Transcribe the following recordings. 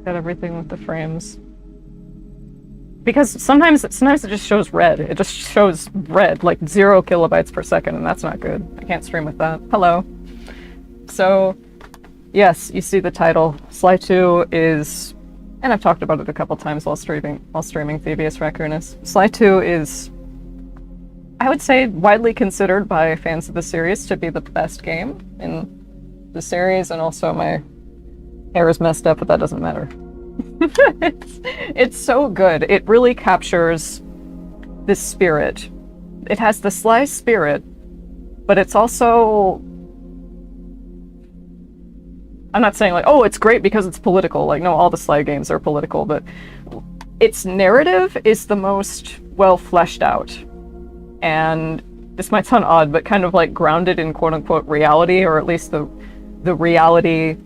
Got everything with the frames. Because sometimes it just shows red. It just shows red, like 0 kilobytes per second, and that's not good. I can't stream with that. Hello. So, yes, you see the title. Sly 2 is, and I've talked about it a couple times while streaming Thievius Raccoonus. Sly 2 is, I would say, widely considered by fans of the series to be the best game in the series, and also my hair is messed up, but that doesn't matter. it's so good. It really captures this spirit. It has the Sly spirit, but it's also... I'm not saying like, oh, it's great because it's political. Like, no, all the Sly games are political, but its narrative is the most well fleshed out. And this might sound odd, but kind of like grounded in quote-unquote reality, or at least the reality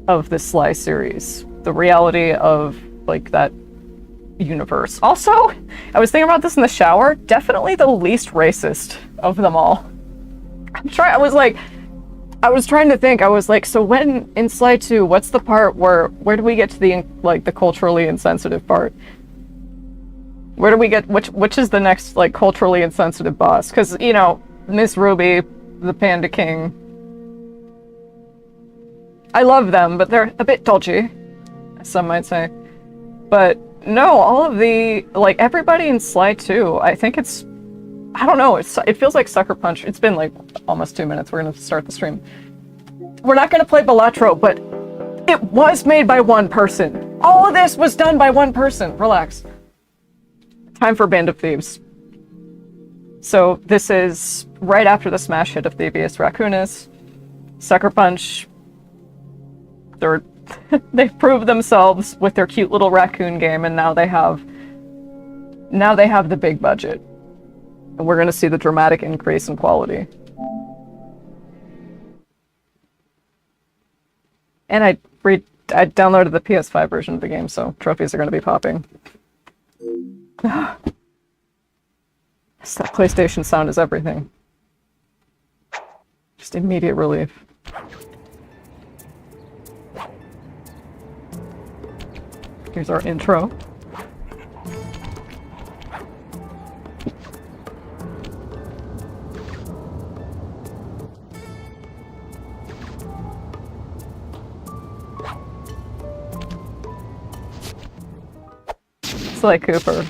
of the Sly series. The reality of, like, that universe. Also, I was thinking about this in the shower, definitely the least racist of them all. I was trying to think, I was like, so when, in Sly 2, what's the part where do we get to the, like, the culturally insensitive part? Where do we get, which is the next, like, culturally insensitive boss? Because, you know, Miss Ruby, the Panda King, I love them, but they're a bit dodgy, some might say. But no, all of the, like, everybody in Sly 2, I think it's, I don't know, it feels like Sucker Punch. It's been like almost 2 minutes. We're gonna start the stream. We're not gonna play Balatro, but it was made by one person. All of this was done by one person. Relax. Time for Band of Thieves. So this is right after the smash hit of Thievius Raccoonus. Sucker Punch, they've proved themselves with their cute little raccoon game, and now they have the big budget. And we're going to see the dramatic increase in quality. And I downloaded the PS5 version of the game, so trophies are going to be popping. That PlayStation sound is everything. Just immediate relief. Here's our intro. Sly Cooper.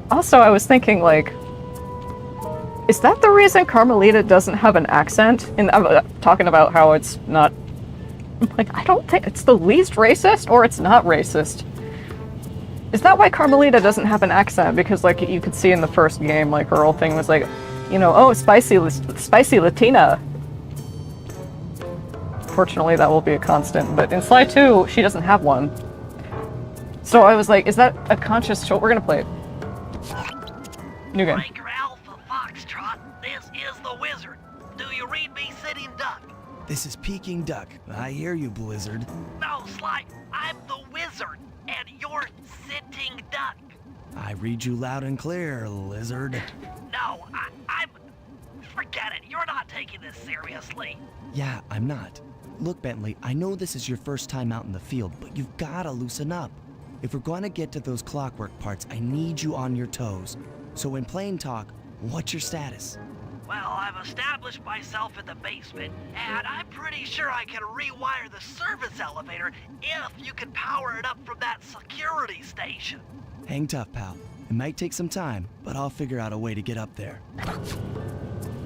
Also, I was thinking, like, is that the reason Carmelita doesn't have an accent? And I'm talking about how it's not... Like, I don't think it's the least racist, or it's not racist. Is that why Carmelita doesn't have an accent? Because, like, you could see in the first game, like, her whole thing was like, you know, oh, spicy Latina. Fortunately, that will be a constant. But in Sly 2, she doesn't have one. So I was like, is that a conscious choice? We're gonna play it. New game. This is the Wizard. Do you read me, Sitting Duck? This is Peking Duck. I hear you, Blizzard. No, Sly, I'm the Wizard, and you're Sitting Duck. I read you loud and clear, Lizard. No, I'm... Forget it, you're not taking this seriously. Yeah, I'm not. Look, Bentley, I know this is your first time out in the field, but you've gotta loosen up. If we're gonna get to those clockwork parts, I need you on your toes. So in plain talk, what's your status? Well, I've established myself in the basement, and I'm pretty sure I can rewire the service elevator if you can power it up from that security station. Hang tough, pal. It might take some time, but I'll figure out a way to get up there.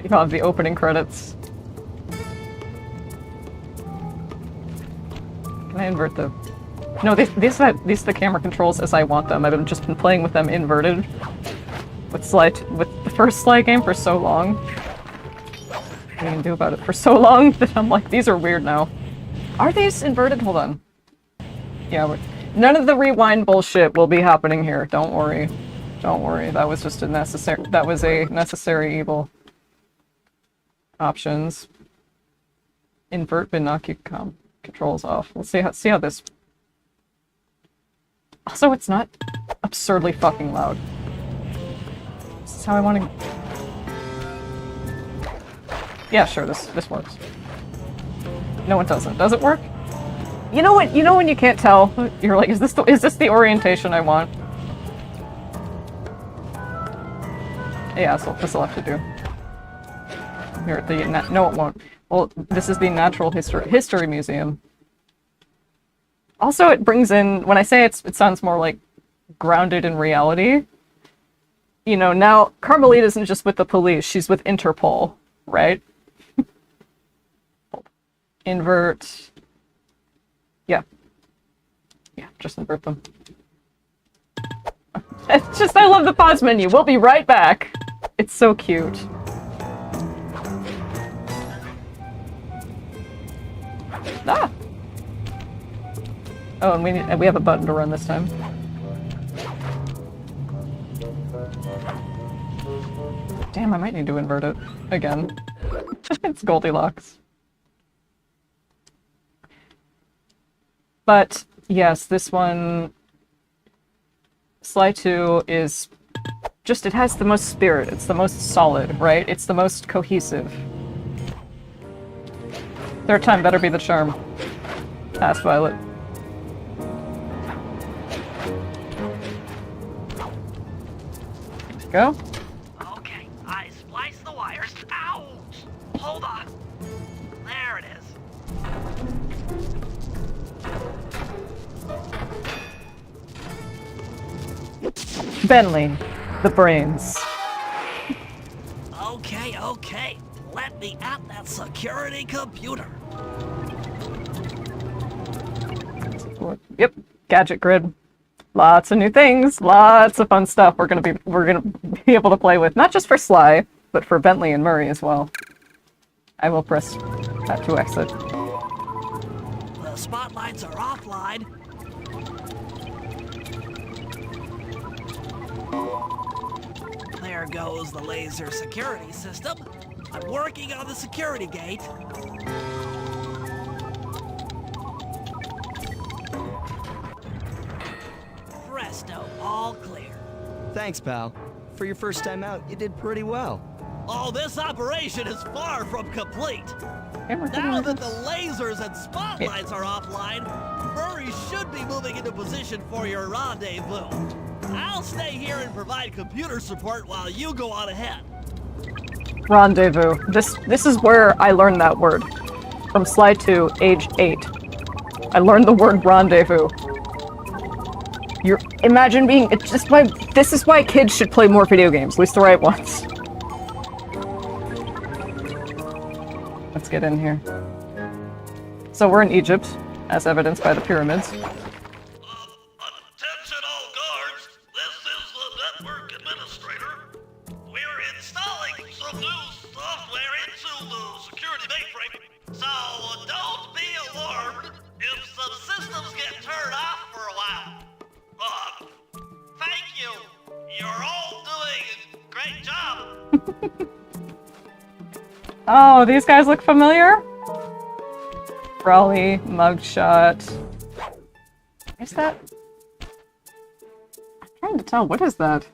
You have the opening credits. Can I invert the... No, these are the camera controls as I want them. I've just been playing with them inverted. With the first Sly game for so long. What can you do about it for so long that I'm like, these are weird now. Are these inverted? Hold on. Yeah, none of the rewind bullshit will be happening here. Don't worry. Don't worry. That was just a necessary evil. Options. Invert Binocucom. Controls off. Let's see how this... Also, it's not absurdly fucking loud. This is how I want to... Yeah, sure, this works. No, it doesn't. Does it work? You know what? You know when you can't tell? You're like, is this the orientation I want? Yeah, so this will have to do. Here at the no, it won't. Well, this is the Natural History Museum. Also, it brings in, when I say it sounds more like grounded in reality. You know, now Carmelita isn't just with the police; she's with Interpol, right? Invert. Yeah. Yeah, just invert them. It's just, I love the pause menu. We'll be right back. It's so cute. Ah! Oh, and we have a button to run this time. Damn, I might need to invert it again. It's Goldilocks. But yes, this one, Sly 2 is just, it has the most spirit, it's the most solid, right? It's the most cohesive. Third time better be the charm. Pass, Violet. There you go. Okay, I spliced the wires. Ouch! Hold on. There it is. Bentley, the brains. Okay. Let me at that security computer. Yep, gadget grid. Lots of new things, lots of fun stuff we're gonna be able to play with, not just for Sly, but for Bentley and Murray as well. I will press that to exit. The spotlights are offline. There goes the laser security system. I'm working on the security gate. Presto, all clear. Thanks, pal. For your first time out, you did pretty well. Oh, this operation is far from complete. Camera Now that controls. the lasers and spotlights are offline, Murray should be moving into position for your rendezvous. I'll stay here and provide computer support while you go on ahead. Rendezvous. This is where I learned that word. From Sly 2, age 8. I learned the word rendezvous. Imagine being, this is why kids should play more video games, at least the right ones. Let's get in here. So we're in Egypt, as evidenced by the pyramids. Attention all guards, this is the network administrator. We're installing some new software into the security mainframe, so don't be alarmed if some systems get turned off for a while. Thank you. You're all doing a great job. Oh, these guys look familiar? Raleigh, mugshot. Is that? I'm trying to tell. What is that?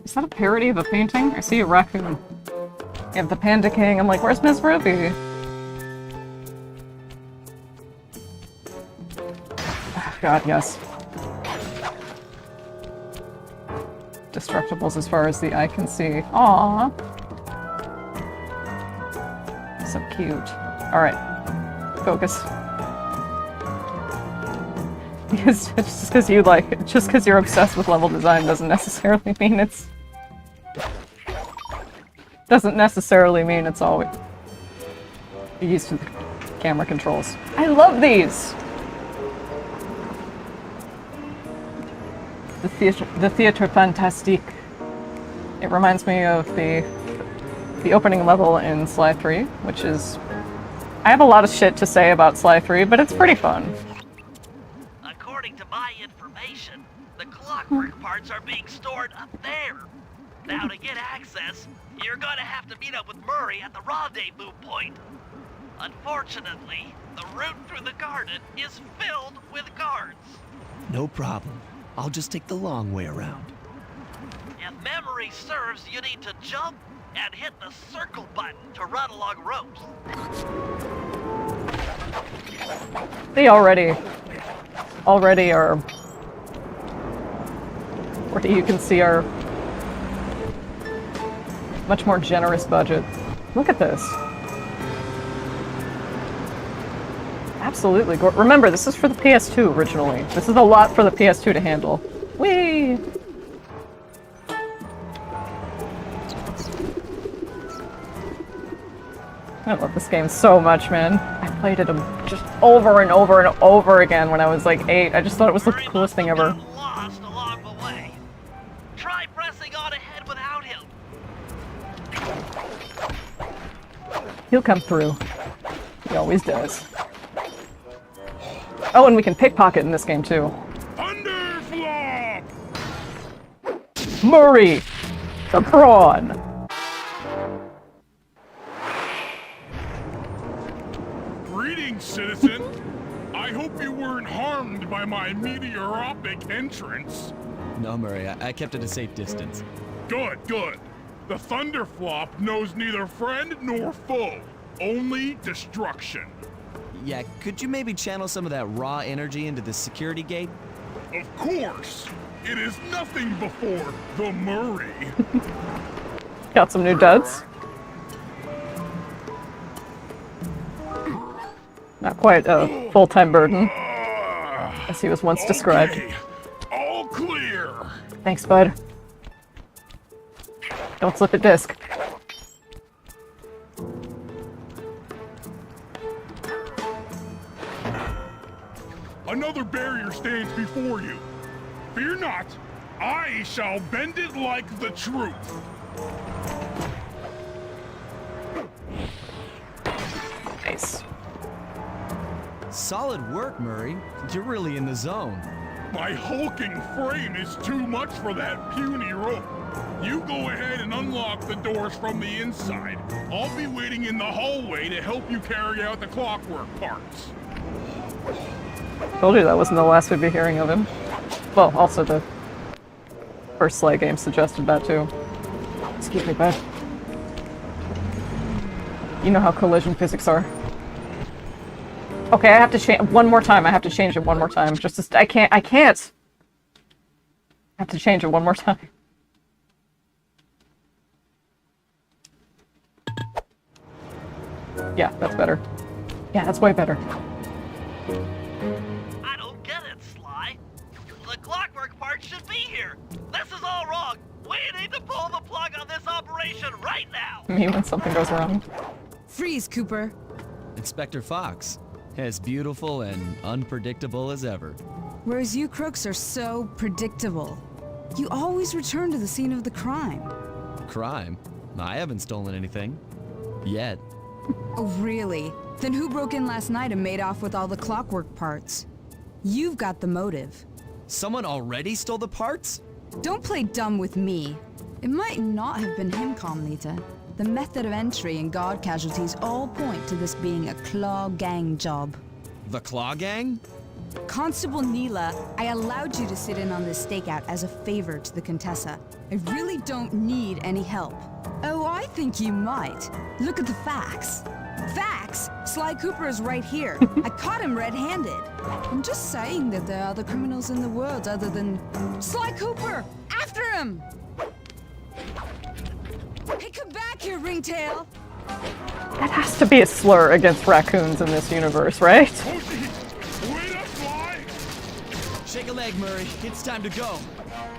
Is that a parody of a painting? I see a raccoon. You have the Panda King. I'm like, where's Miss Ruby? Oh, God, yes. Destructibles as far as the eye can see. Aww. So cute. Alright. Focus. Because just because you're obsessed with level design doesn't necessarily mean it's always used to the camera controls. I love these! The Theatre Fantastique. It reminds me of the opening level in Sly 3, which is... I have a lot of shit to say about Sly 3, but it's pretty fun. According to my information, the clockwork parts are being stored up there. Now to get access, you're gonna have to meet up with Murray at the rendezvous point. Unfortunately, the route through the garden is filled with guards. No problem. I'll just take the long way around. If memory serves, you need to jump, and hit the circle button to run along ropes. They already are. Already you can see our much more generous budget. Look at this. Absolutely. Remember, this is for the PS2 originally. This is a lot for the PS2 to handle. Whee! I love this game so much, man. I played it just over and over and over again when I was like 8. I just thought it was the Murray coolest thing must have ever. gotten lost along the way. Try pressing on ahead without him. He'll come through. He always does. Oh, and we can pickpocket in this game too. Thunderflop! Murray! The prawn! Greetings, citizen. I hope you weren't harmed by my meteoropic entrance. No, Murray, I kept at a safe distance. Good, good. The Thunderflop knows neither friend nor foe, only destruction. Yeah, could you maybe channel some of that raw energy into the security gate? Of course, it is nothing before the Murray. Got some new duds. Not quite a full-time burden, as he was once described. Okay, all clear. Thanks, bud. Don't slip a disc. Another barrier stands before you. Fear not, I shall bend it like the truth. Nice. Solid work, Murray. You're really in the zone. My hulking frame is too much for that puny rope. You go ahead and unlock the doors from the inside. I'll be waiting in the hallway to help you carry out the clockwork parts. Told you that wasn't the last we'd be hearing of him. Well, also the first Sly game suggested that too. Excuse me, bud. You know how collision physics are. Okay, I have to change one more time. I have to change it one more time. Just to, I can't. I have to change it one more time. Yeah, that's better. Yeah, that's way better. I don't get it, Sly. The clockwork part should be here. This is all wrong. We need to pull the plug on this operation right now. Me when something goes wrong. Freeze, Cooper. Inspector Fox. As beautiful and unpredictable as ever. Whereas you crooks are so predictable. You always return to the scene of the crime. Crime? I haven't stolen anything. Yet. Oh, really? Then who broke in last night and made off with all the clockwork parts? You've got the motive. Someone already stole the parts? Don't play dumb with me. It might not have been him, Carmelita. The method of entry and guard casualties all point to this being a Claw Gang job. The Claw Gang? Constable Neela, I allowed you to sit in on this stakeout as a favor to the Contessa. I really don't need any help. Oh, I think you might. Look at the facts. Facts? Sly Cooper is right here. I caught him red-handed. I'm just saying that there are other criminals in the world other than Sly Cooper! After him! Hey, come back here, Ringtail! That has to be a slur against raccoons in this universe, right? Wait up, Sly! Shake a leg, Murray. It's time to go.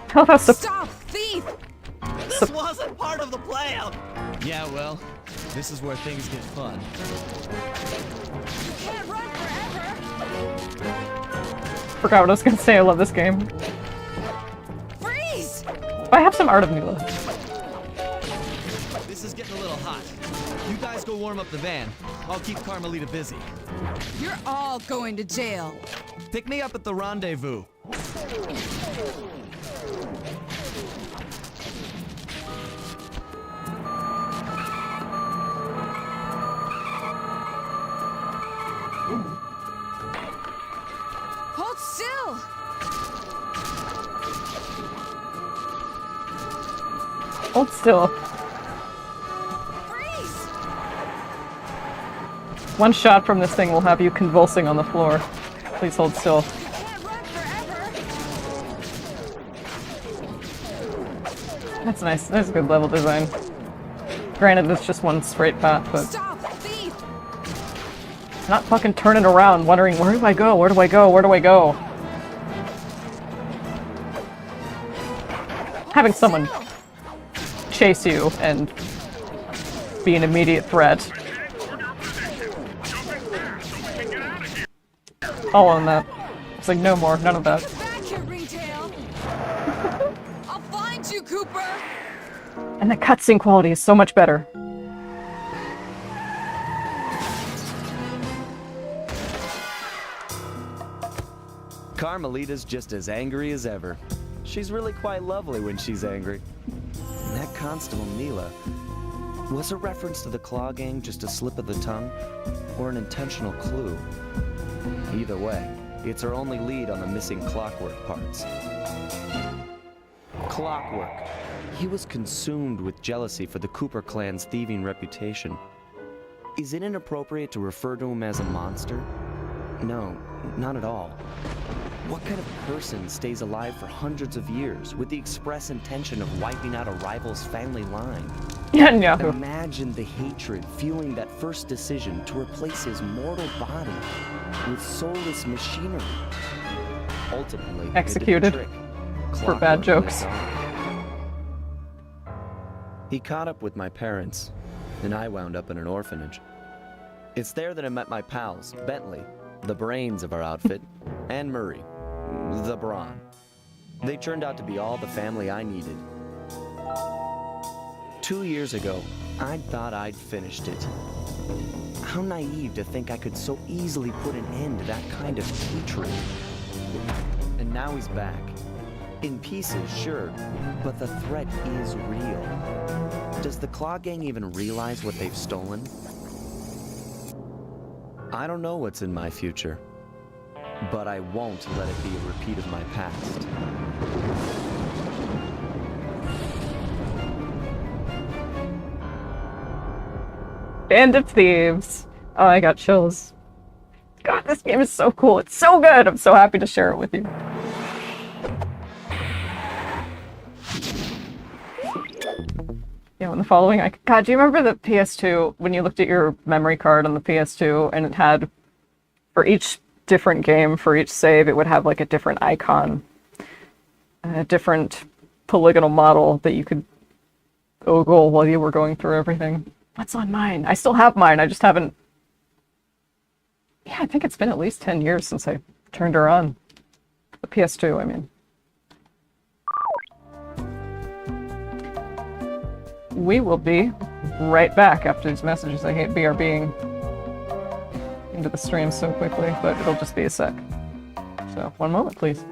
Tell us to Stop, thief! This wasn't part of the plan. Yeah, well, this is where things get fun. You can't run forever! forgot what I was gonna say. I love this game. Freeze! I have some Art of Neela. This is getting a little hot. You guys go warm up the van. I'll keep Carmelita busy. You're all going to jail. Pick me up at the rendezvous. Hold still! Hold still. One shot from this thing will have you convulsing on the floor. Please hold still. Can't run forever. That's nice. That's good level design. Granted, it's just one straight path, but Stop, thief! not fucking turning around wondering, where do I go? Where do I go? Where do I go? Having someone chase you and be an immediate threat. All on that. It's like, no more. None of that. Get back here, Ringtail! I'll find you, Cooper! And the cutscene quality is so much better. Carmelita's just as angry as ever. She's really quite lovely when she's angry. And that Constable Neela, was a reference to the Claw Gang just a slip of the tongue, or an intentional clue? Either way, it's our only lead on the missing Clockwork parts. Clockwork. He was consumed with jealousy for the Cooper clan's thieving reputation. Is it inappropriate to refer to him as a monster? No, not at all. What kind of person stays alive for hundreds of years with the express intention of wiping out a rival's family line? Yahoo. Imagine the hatred fueling that first decision to replace his mortal body with soulless machinery. Ultimately, it did the Executed trick. for bad Clockwork jokes. lived on. He caught up with my parents, and I wound up in an orphanage. It's there that I met my pals, Bentley, the brains of our outfit, and Murray, the brawn. They turned out to be all the family I needed. 2 years ago, I thought I'd finished it. How naive to think I could so easily put an end to that kind of hatred. And now he's back. In pieces, sure, but the threat is real. Does the Claw Gang even realize what they've stolen? I don't know what's in my future, but I won't let it be a repeat of my past. Band of Thieves. Oh, I got chills. God, this game is so cool. It's so good. I'm so happy to share it with you. Yeah, in the following, God, do you remember the PS2 when you looked at your memory card on the PS2 and it had, for each different game, for each save, it would have like a different icon, a different polygonal model that you could ogle while you were going through everything. What's on mine? I still have mine. I just haven't. Yeah, I think it's been at least 10 years since I turned her on. The PS2, I mean. We will be right back after these messages. I hate BRBing into the stream so quickly, but it'll just be a sec. So, one moment, please.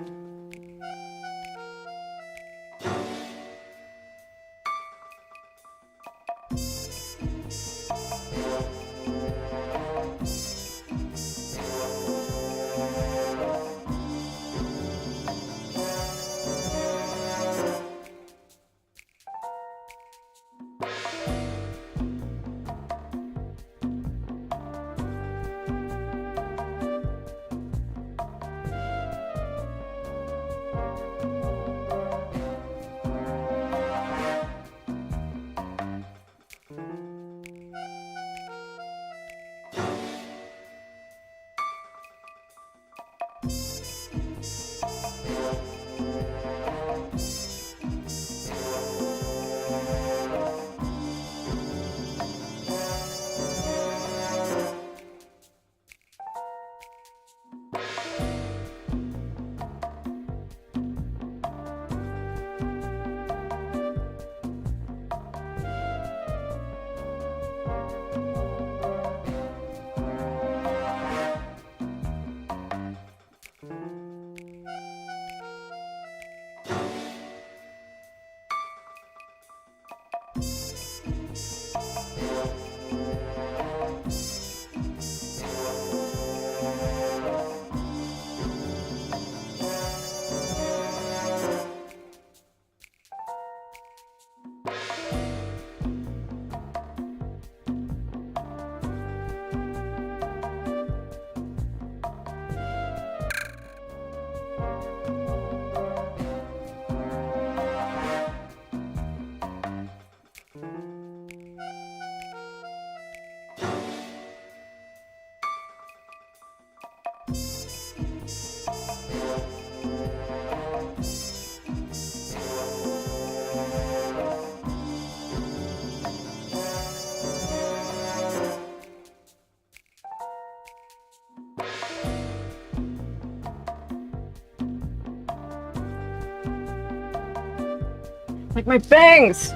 Like my bangs!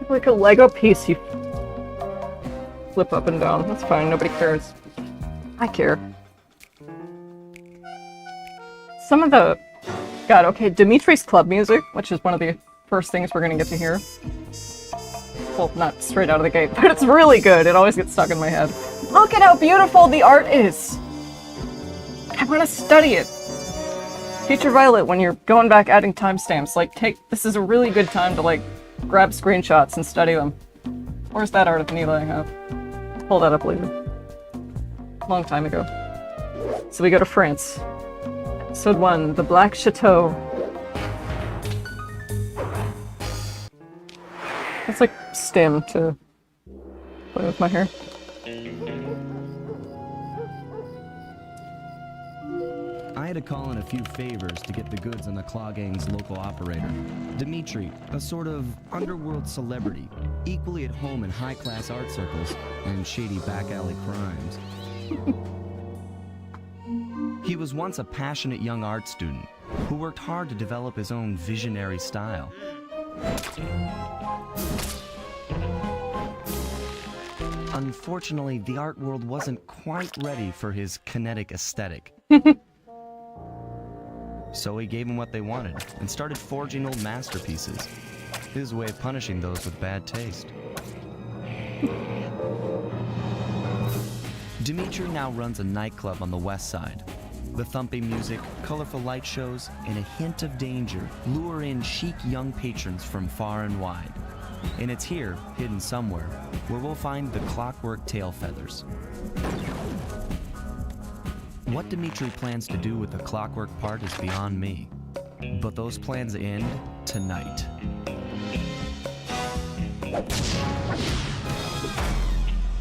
Like a Lego piece you flip up and down. That's fine, nobody cares. I care. Some of the... God, okay, Dimitri's club music, which is one of the first things we're gonna get to hear. Well, not straight out of the gate, but it's really good. It always gets stuck in my head. Look at how beautiful the art is! I want to study it. Teacher Violet, when you're going back adding timestamps, like, this is a really good time to, like, grab screenshots and study them. Where's that art of Neela I have? Pull that up later. Long time ago. So we go to France. Episode 1, The Black Chateau. It's like stem to play with my hair. I had to call in a few favors to get the goods on the Claw Gang's local operator. Dimitri, a sort of underworld celebrity, equally at home in high-class art circles and shady back-alley crimes. He was once a passionate young art student who worked hard to develop his own visionary style. Unfortunately, the art world wasn't quite ready for his kinetic aesthetic. So he gave them what they wanted and started forging old masterpieces. His way of punishing those with bad taste. Dimitri now runs a nightclub on the west side. The thumping music, colorful light shows, and a hint of danger lure in chic young patrons from far and wide. And it's here, hidden somewhere, where we'll find the Clockwork Tail Feathers. What Dimitri plans to do with the clockwork part is beyond me. But those plans end tonight.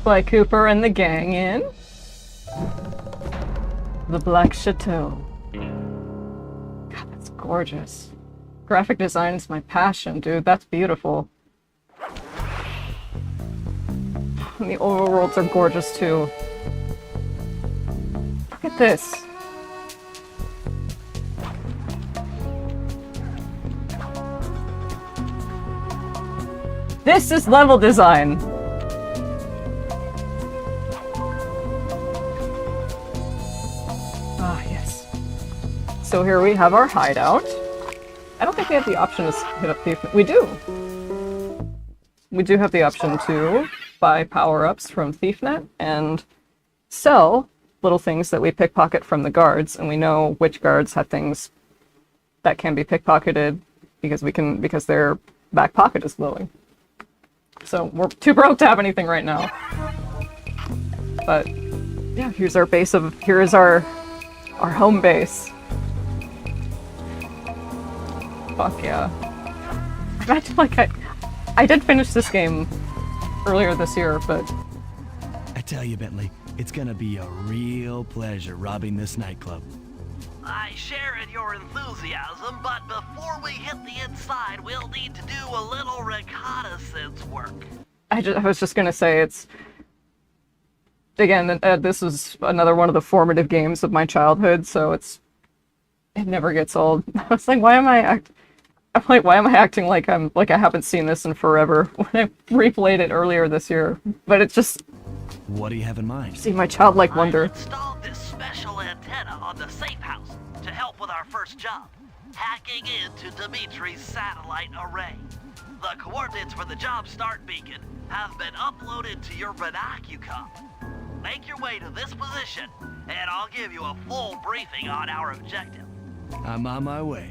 Sly Cooper and the gang in The Black Chateau. God, that's gorgeous. Graphic design is my passion, dude. That's beautiful. And the overworlds are gorgeous too. Look at this. This is level design. Ah, yes. So here we have our hideout. I don't think we have the option to hit up Thief. We do. We do have the option to buy power-ups from ThiefNet and sell little things that we pickpocket from the guards, and we know which guards have things that can be pickpocketed because their back pocket is glowing. So we're too broke to have anything right now. But yeah, here's our base here is our home base. Fuck yeah. Imagine like I did finish this game earlier this year, but I tell you, Bentley, it's gonna be a real pleasure robbing this nightclub. I share in your enthusiasm, but before we hit the inside, we'll need to do a little reconnaissance work. I was just gonna say, it's... Again, this was another one of the formative games of my childhood, so it never gets old. I was like, why am I acting like I haven't seen this in forever when I replayed it earlier this year? But it's just... What do you have in mind? See my childlike wonder. I've installed this special antenna on the safe house to help with our first job, hacking into Dimitri's satellite array. The coordinates for the job start beacon have been uploaded to your Vernacucom. Make your way to this position, and I'll give you a full briefing on our objective. I'm on my way.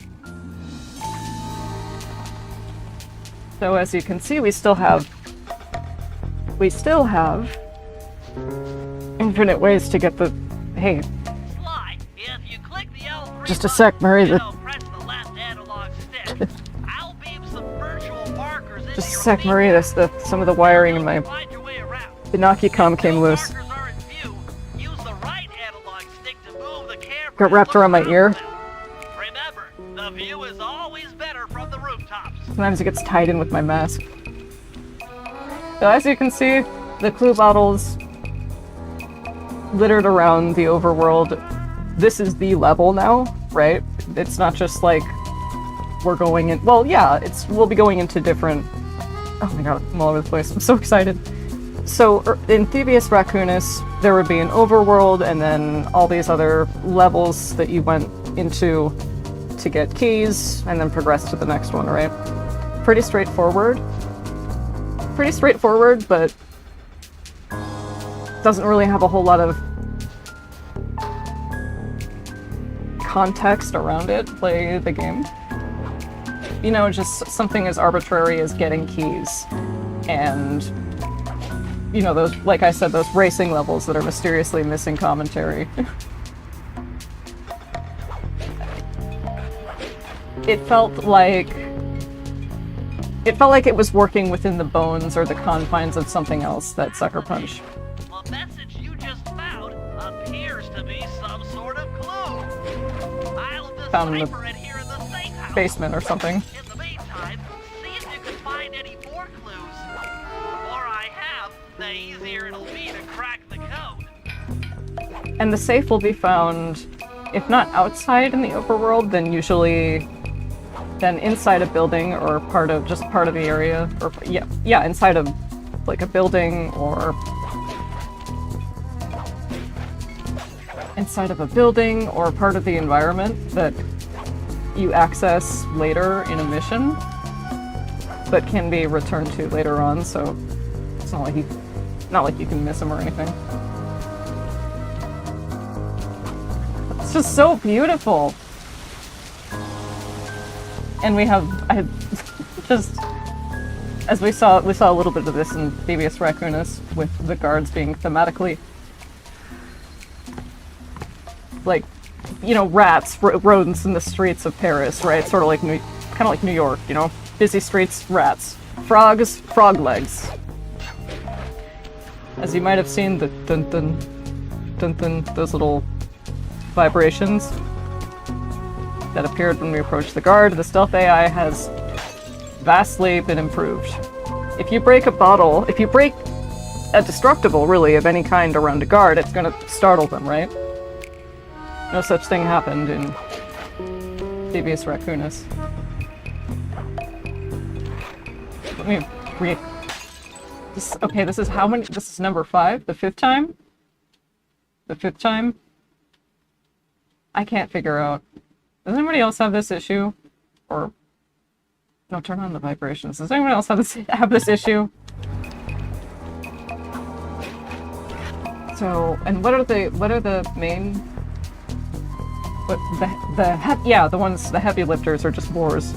So as you can see, we still have infinite ways to get the... Hey, Sly, if you click the L3 just a sec, Murray. press the left analog stick. I'll beam some virtual markers into Just a your sec, Marie. Some of the wiring in my Find your way around. Binocucom came loose. Markers are in view. Use the right analog stick to move the camera. Got wrapped around my ear. Remember, the view is always better from the rooftops. Sometimes it gets tied in with my mask. So as you can see, the clue bottles littered around the overworld. This is the level now, right? It's not just like we're going in. Well, yeah, we'll be going into different. Oh my god, I'm all over the place. I'm so excited. So in Thievius Raccoonus, there would be an overworld, and then all these other levels that you went into to get keys, and then progress to the next one, right? Pretty straightforward. Pretty straightforward, but doesn't really have a whole lot of context around it. Play the game. You know, just something as arbitrary as getting keys. And, you know, those, like I said, those racing levels that are mysteriously missing commentary. It felt like it was working within the bones or the confines of something else, that Sucker Punch. The message you just found appears to be some sort of clue. I'll Found in the decipher it here in the safe house. basement or something. In the meantime, see if you can find any more clues. The more I have, the easier it'll be to crack the code. And the safe will be found, if not outside in the overworld, then usually inside a building or part of the area, or yeah, inside of like a building or inside of a building or part of the environment that you access later in a mission, but can be returned to later on. So it's not like you can miss them or anything. It's just so beautiful. And I just, as we saw a little bit of this in Thievius Raccoonus, with the guards being thematically, like, you know, rats, rodents in the streets of Paris, right? Sort of like kind of like New York, you know? Busy streets, rats. Frogs, frog legs. As you might have seen, the dun-dun, dun-dun, those little vibrations that appeared when we approached the guard. The stealth AI has vastly been improved. If you break a destructible, really, of any kind around a guard, it's gonna startle them, right? No such thing happened in Thievius Raccoonus. Let me read. Okay, this is how many? This is number 5? The 5th time? The 5th time? I can't figure out. Does anybody else have this issue? Or no, turn on the vibrations. Does anyone else have this issue? So, and what are the main? What the heavy lifters are just boars.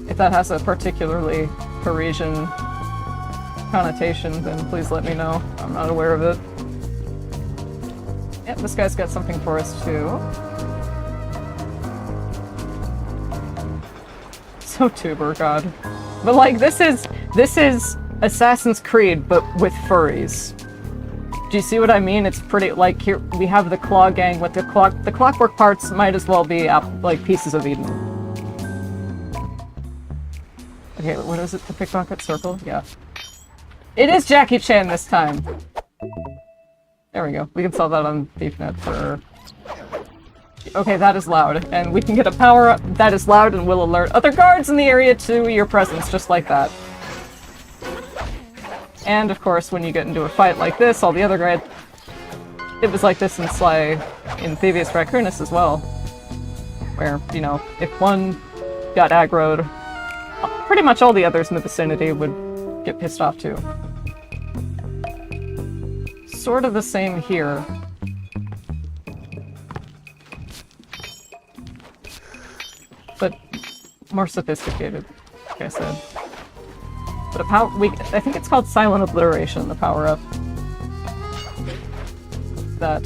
If that has a particularly Parisian connotation, then please let me know. I'm not aware of it. Yep, this guy's got something for us too. So tuber, god. But like, this is Assassin's Creed, but with furries. Do you see what I mean? It's pretty, like, here we have the Claw Gang with the clockwork parts might as well be like pieces of Eden. Okay, what is it? The pickpocket circle? Yeah. It is Jackie Chan this time! There we go. We can solve that on ThiefNet for... Okay, that is loud. And we can get a power-up that is loud and will alert other guards in the area to your presence, just like that. And, of course, when you get into a fight like this, all the other guards... It was like this in Thievius Raccoonus as well. Where, you know, if one got aggroed, pretty much all the others in the vicinity would get pissed off too. Sort of the same here. But more sophisticated, like I said. But I think it's called Silent Obliteration, the power-up. That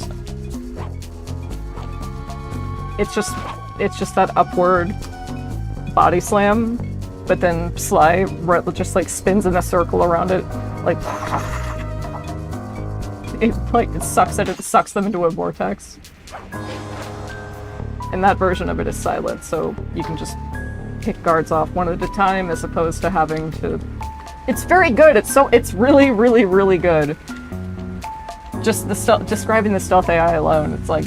it's just that upward body slam, but then Sly just like spins in a circle around it, like it sucks them into a vortex. And that version of it is silent, so you can just pick guards off one at a time as opposed to having to... It's very good! It's really, really, really good. Just describing the stealth AI alone, it's like...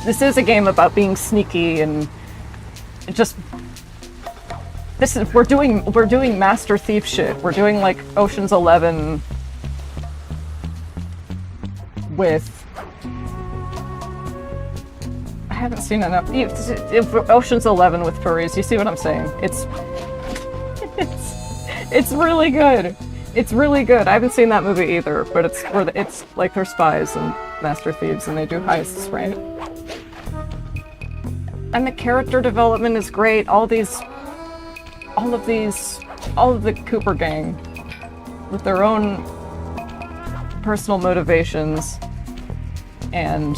this is a game about being sneaky and just we're doing Master Thief shit. We're doing like Ocean's 11 with I haven't seen enough. Ocean's 11 with furries. You see what I'm saying? It's really good. It's really good. I haven't seen that movie either, but it's like they're spies and master thieves and they do heists, right? And the character development is great. All of the Cooper gang with their own personal motivations, and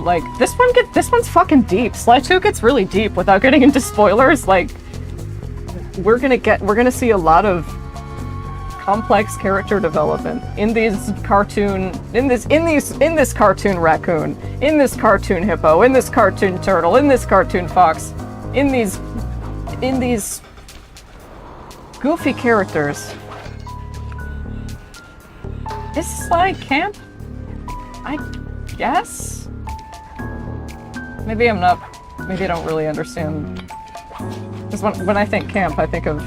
like this one's fucking deep. Sly 2 gets really deep without getting into spoilers. Like we're gonna see a lot of complex character development in this cartoon raccoon, in this cartoon hippo, in this cartoon turtle, in this cartoon fox, in these goofy characters. Is Sly camp? I guess? Maybe I'm not. Maybe I don't really understand. Because when I think camp, I think of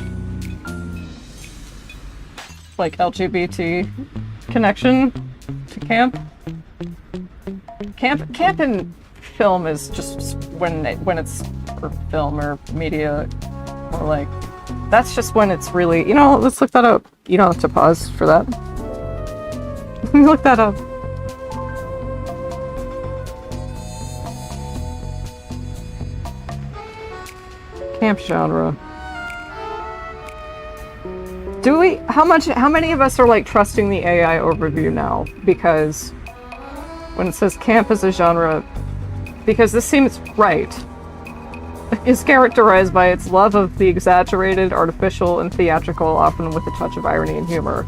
like LGBT connection to camp. Camp in film is just when it's or film or media, or like that's just when it's really, let's look that up. You don't have to pause for that. Look that up. Camp genre. How many of us are like trusting the AI overview now? Because when it says camp as a genre, because this seems right, is characterized by its love of the exaggerated, artificial, and theatrical, often with a touch of irony and humor.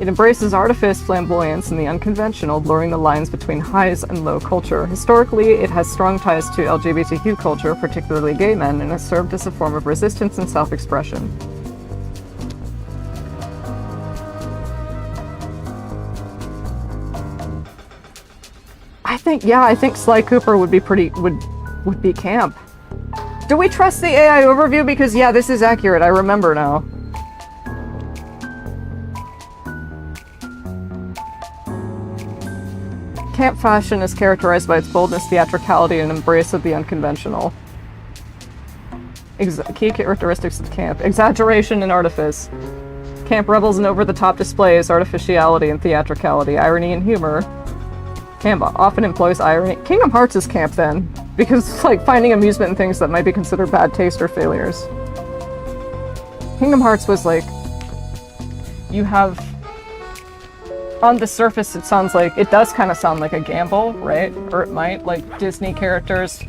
It embraces artifice, flamboyance, and the unconventional, blurring the lines between highs and low culture. Historically, it has strong ties to LGBTQ culture, particularly gay men, and has served as a form of resistance and self-expression. I think Sly Cooper would be would be camp. Do we trust the AI overview? Because yeah, this is accurate, I remember now. Camp fashion is characterized by its boldness, theatricality, and embrace of the unconventional. Key characteristics of camp: exaggeration and artifice. Camp revels in over-the-top displays, artificiality and theatricality, irony and humor. Camp often employs irony. Kingdom Hearts is camp then, because it's like finding amusement in things that might be considered bad taste or failures. Kingdom Hearts was like, you have, on the surface it does kind of sound like a gamble, right? Or it might, like Disney characters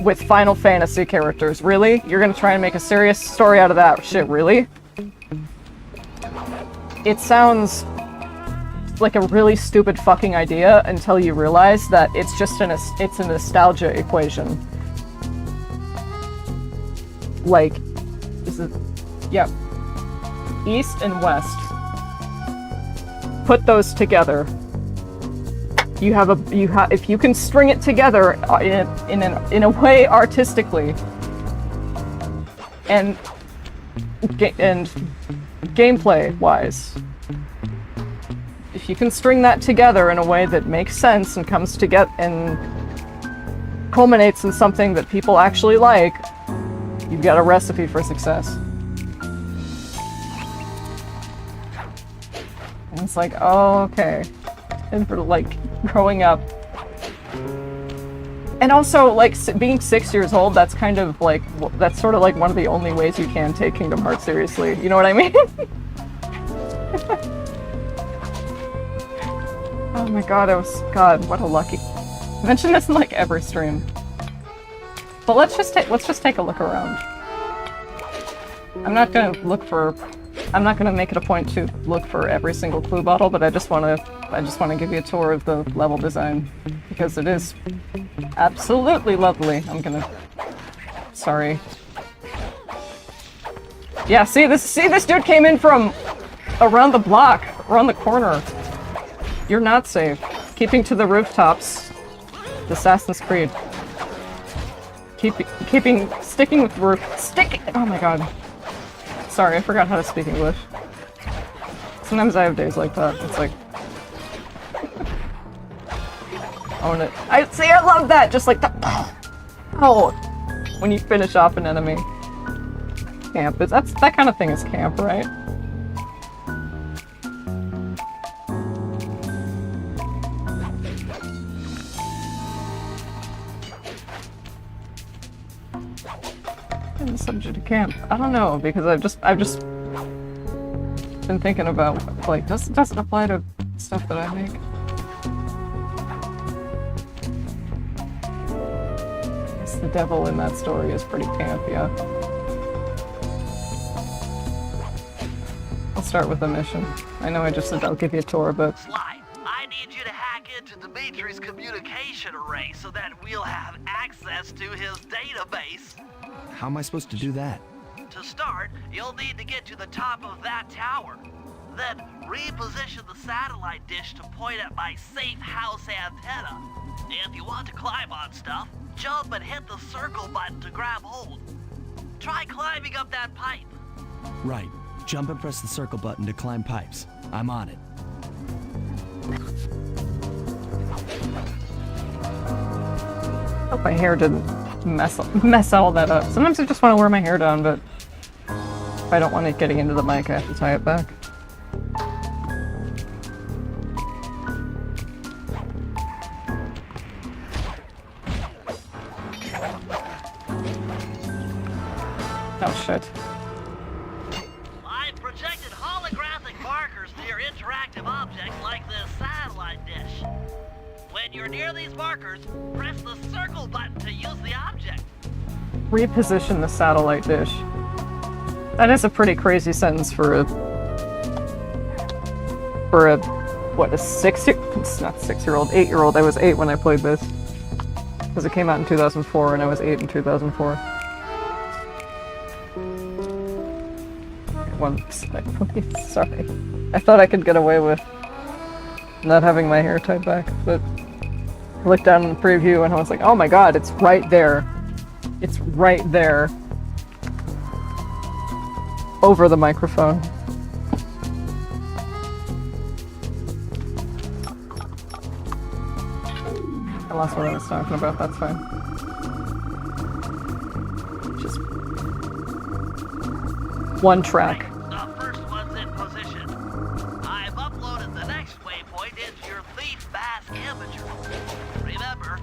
with Final Fantasy characters. Really? You're gonna try and make a serious story out of that shit, really? It sounds like a really stupid fucking idea until you realize that it's just it's a nostalgia equation. Like, this is, yep. East and West. Put those together. If you can string it together in a way artistically and gameplay wise, if you can string that together in a way that makes sense and comes together and culminates in something that people actually like, you've got a recipe for success. And it's like, oh, okay. And for like growing up. And also, like, being 6 years old, that's kind of like, that's sort of like one of the only ways you can take Kingdom Hearts seriously. You know what I mean? Oh my god, what a lucky. I mention this in like every stream. But let's just take a look around. I'm not gonna make it a point to look for every single clue bottle, but I just wanna give you a tour of the level design because it is absolutely lovely. Sorry. Yeah, see this dude came in from around the block, around the corner. You're not safe. Keeping to the rooftops. Assassin's Creed. Sticking with oh my god. Sorry, I forgot how to speak English. Sometimes I have days like that. It's like... own it. I love that! Just like the... Oh! When you finish off an enemy. Camp. That kind of thing is camp, right? I'm the subject of camp. I don't know, because I've just been thinking about, like, does it apply to stuff that I make? I guess the devil in that story is pretty camp, yeah. I'll start with a mission. I know I just said I'll give you a tour, but... Sly, I need you to hack into Dimitri's communication array so that we'll have access to his database. How am I supposed to do that? To start, you'll need to get to the top of that tower. Then reposition the satellite dish to point at my safe house antenna. If you want to climb on stuff, jump and hit the circle button to grab hold. Try climbing up that pipe. Right. Jump and press the circle button to climb pipes. I'm on it. Hope my hair didn't mess all that up. Sometimes I just want to wear my hair down, but if I don't want it getting into the mic, I have to tie it back. Oh shit. I've projected holographic markers near interactive objects like this satellite dish. When you're near these markers, press the circle button to use the object. Reposition the satellite dish. That is a pretty crazy sentence for a what, a 6-year-old, 8-year-old. I was 8 when I played this. Because it came out in 2004 and I was 8 in 2004. One sec, please. Sorry. I thought I could get away with not having my hair tied back, but I looked down in the preview and I was like, oh my god, it's right there. It's right there. Over the microphone. I lost what I was talking about, that's fine. Just one track. The first one's in position. I've uploaded the next waypoint into your Thief Mask imagery. Remember,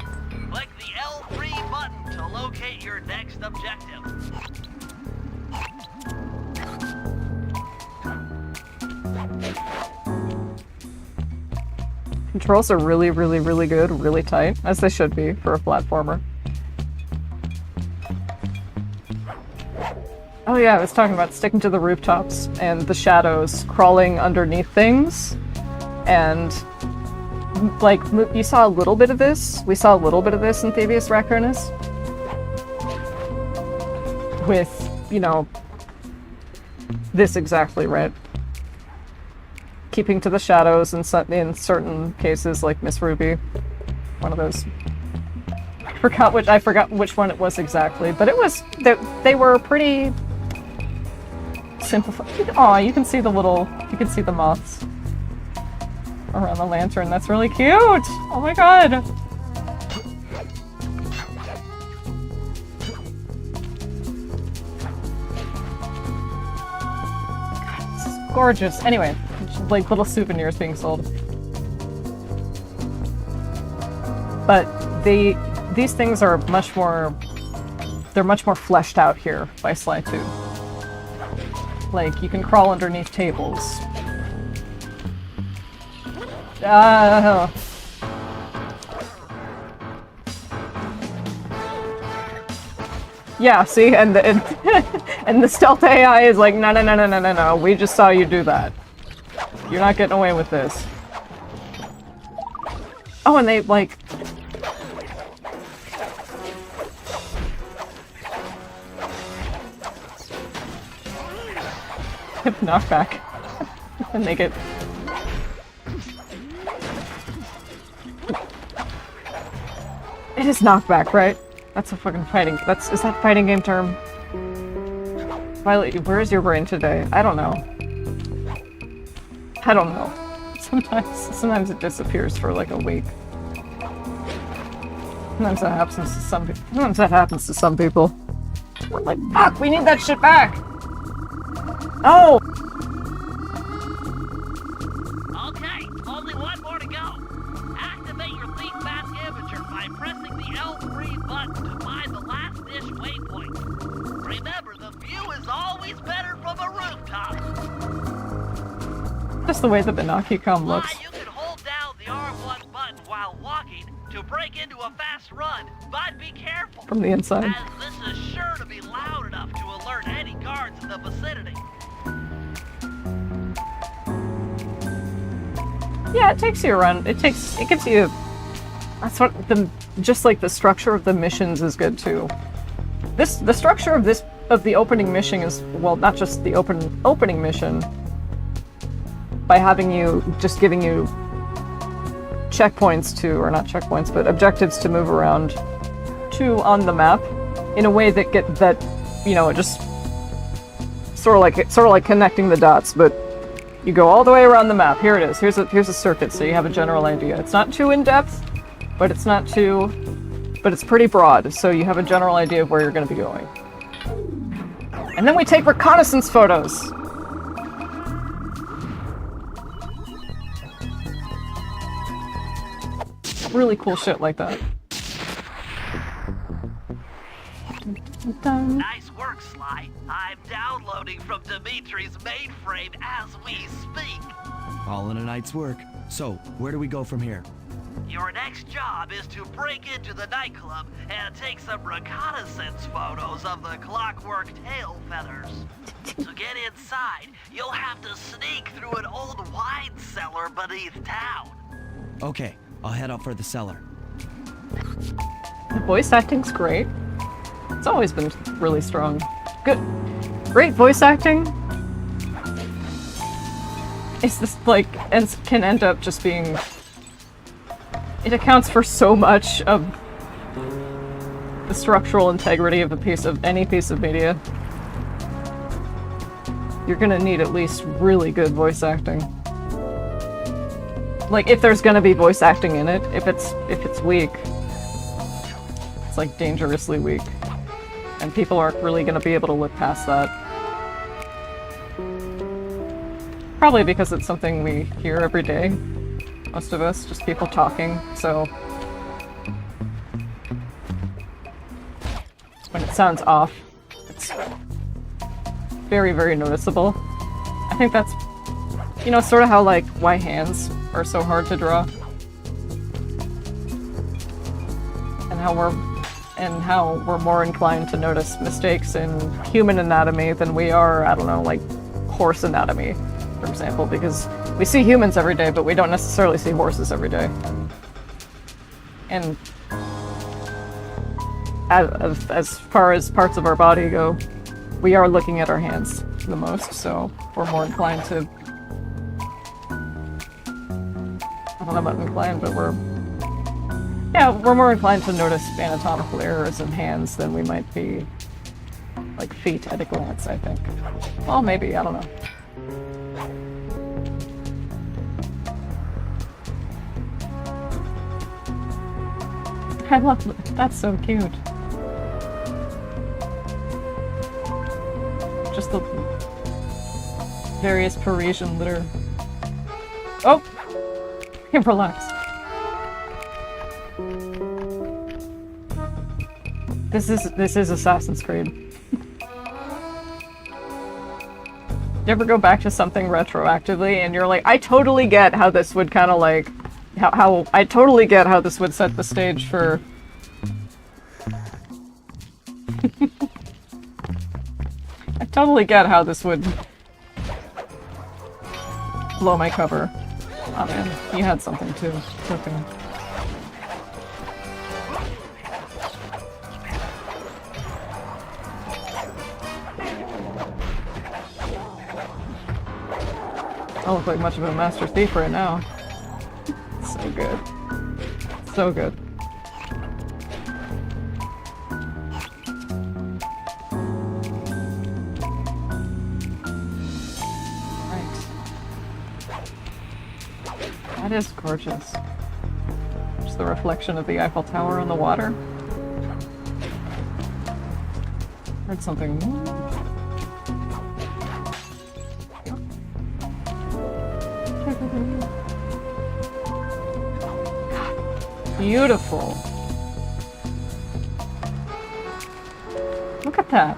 click the L3 button to locate your next objective. Controls are really, really, really good, really tight, as they should be for a platformer. Oh yeah, I was talking about sticking to the rooftops and the shadows, crawling underneath things, and like, you saw a little bit of this. We saw a little bit of this in Thievius Raccoonus. With, you know, this exactly, right? Keeping to the shadows in certain cases, like Miss Ruby. One of those. I forgot which one it was exactly, but it was, they were pretty simplified. Aw, you can see the moths around the lantern. That's really cute! Oh my god! It's gorgeous. Anyway, like little souvenirs being sold. But these things are much more fleshed out here by Sly 2. Like, you can crawl underneath tables. Yeah, see, and the stealth AI is like, no, we just saw you do that. You're not getting away with this. Oh, and they, like... hip knockback. And they get... It is knockback, right? That's a fucking fighting. Is that fighting game term? Violet, where is your brain today? I don't know. I don't know. Sometimes it disappears for like a week. Sometimes that happens to some people. Sometimes that happens to some people. We're like, fuck, we need that shit back! Oh! Okay, only one more to go. Activate your Think Fast Imager by pressing the L3 button to find the last dish waypoint. Remember, the view is always better from a rooftop. Just the way the Binocucom looks. You can hold down the R1 button while walking to break into a fast run, but be careful. From the inside. As this is sure to be loud enough to alert any guards in the vicinity. Yeah, it takes you around. It gives you. That's what just like the structure of the missions is good too. The structure of the opening mission is, well, not just the opening mission. By giving you checkpoints to, or not checkpoints, but objectives to move around to on the map in a way that it just sort of like connecting the dots, but you go all the way around the map. Here it is. Here's a circuit, so you have a general idea. It's not too in-depth, but it's pretty broad, so you have a general idea of where you're going to be going. And then we take reconnaissance photos. Really cool shit like that. Nice work, Sly. I'm downloading from Dimitri's mainframe as we speak. All in a night's work. So, where do we go from here? Your next job is to break into the nightclub and take some reconnaissance photos of the Clockwork tail feathers. To get inside, you'll have to sneak through an old wine cellar beneath town. Okay, I'll head out for the cellar. The voice acting's great. It's always been really strong. Good. Great voice acting. It's just like, and can end up just being... It accounts for so much of the structural integrity of any piece of media. You're gonna need at least really good voice acting. Like, if there's gonna be voice acting in it, if it's weak, it's like dangerously weak. And people aren't really gonna be able to look past that. Probably because it's something we hear every day. Most of us, just people talking, so... When it sounds off, it's very, very noticeable. I think that's, sort of how, like, why hands are so hard to draw. And how we're more inclined to notice mistakes in human anatomy than we are, I don't know, like, horse anatomy, for example, because we see humans every day, but we don't necessarily see horses every day. And as far as parts of our body go, we are looking at our hands the most, so we're more inclined to... I don't know about inclined, but we're more inclined to notice anatomical errors in hands than we might be, like, feet at a glance, I think. Well, maybe, I don't know. I love it. That's so cute. Just the various Parisian litter. Oh! Relax. This is Assassin's Creed. You ever go back to something retroactively and you're like, I totally get how this would kind of like... How I totally get how this would set the stage for... I totally get how this would blow my cover. Oh man, you had something too. Okay. I look like much of a master thief right now. So good. So good. That is gorgeous. Just the reflection of the Eiffel Tower on the water. Heard something. Beautiful. Look at that.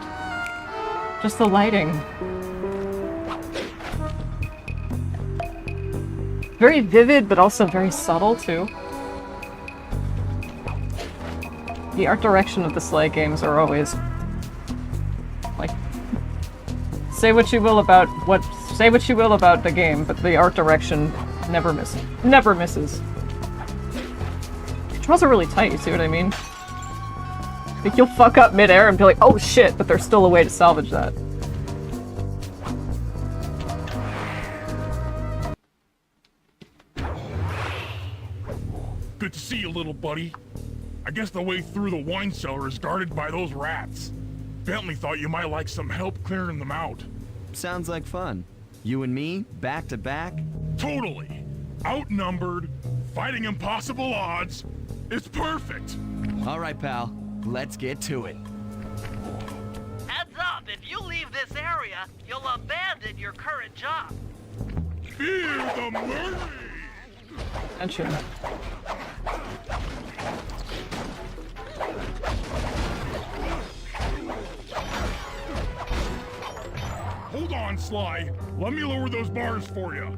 Just the lighting. Very vivid, but also very subtle, too. The art direction of the Sly games are always... like... Say what you will about the game, but the art direction never misses. Never misses. Controls are really tight, you see what I mean? Like, you'll fuck up midair and be like, oh shit, but there's still a way to salvage that. Good to see you, little buddy. I guess the way through the wine cellar is guarded by those rats. Bentley thought you might like some help clearing them out. Sounds like fun. You and me, back to back? Totally. Outnumbered, fighting impossible odds. It's perfect. All right, pal. Let's get to it. Heads up, if you leave this area, you'll abandon your current job. Fear the Murray! Attention. Hold on, Sly. Let me lower those bars for you.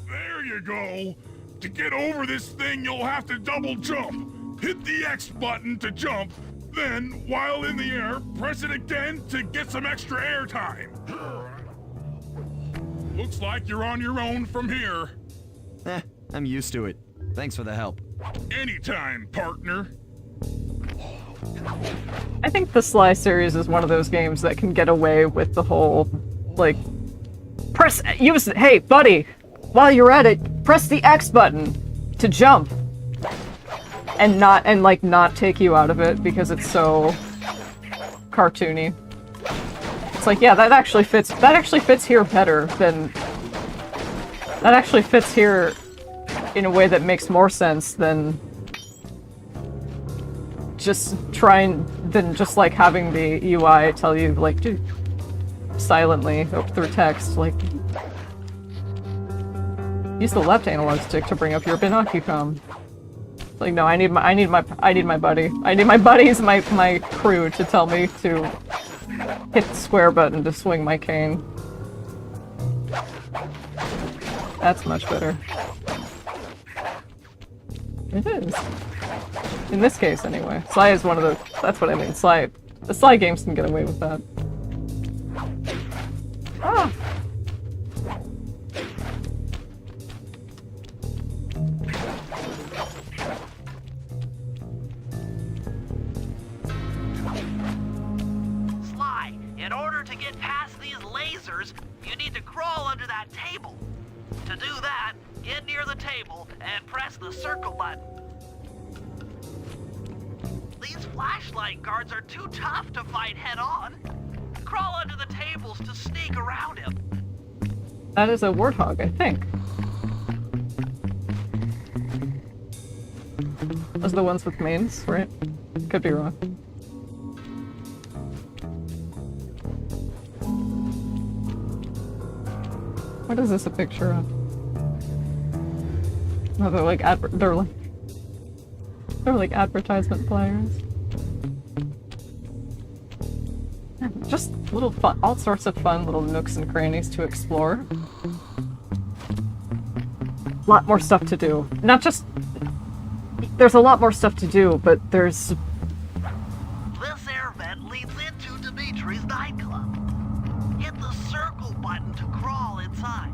There you go. To get over this thing, you'll have to double jump. Hit the X button to jump, then, while in the air, press it again to get some extra air time. Looks like you're on your own from here. I'm used to it. Thanks for the help. Anytime, partner. I think the Sly series is one of those games that can get away with the whole, like, hey, buddy, while you're at it, press the X button to jump. And not take you out of it because it's so cartoony. It's like, yeah, that actually fits here better than... That actually fits here in a way that makes more sense than just like having the UI tell you, like, dude, silently through text, like, use the left analog stick to bring up your Binocchicom. It's like, no, I need my buddy. I need my buddies, my crew to tell me to hit the square button to swing my cane. That's much better. It is. In this case, anyway. Sly is one of the... That's what I mean. The Sly games can get away with that. Ah! Sly, in order to get past these lasers, you need to crawl under that table. To do that, get near the table and press the circle button. These flashlight guards are too tough to fight head-on. Crawl under the tables to sneak around him. That is a warthog, I think. Those are the ones with manes, right? Could be wrong. What is this a picture of? Oh, they're like advertisement flyers. Just little fun, all sorts of fun little nooks and crannies to explore. Lot more stuff to do. Not just... There's a lot more stuff to do, but there's... This air vent leads into Dimitri's nightclub. Hit the circle button to crawl inside.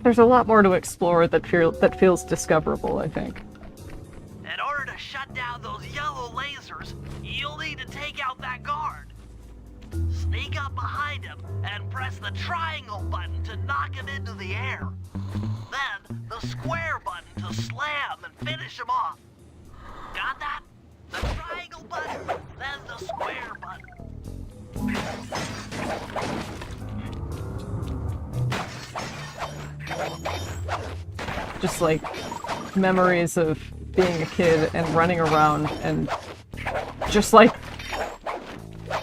There's a lot more to explore that feels discoverable, I think. In order to shut down those yellow lasers, you'll need to take out that guard. Sneak up behind him and press the triangle button to knock him into the air. Then, the square button to slam and finish him off. Got that? The triangle button, then the square button. Just like memories of being a kid and running around and just like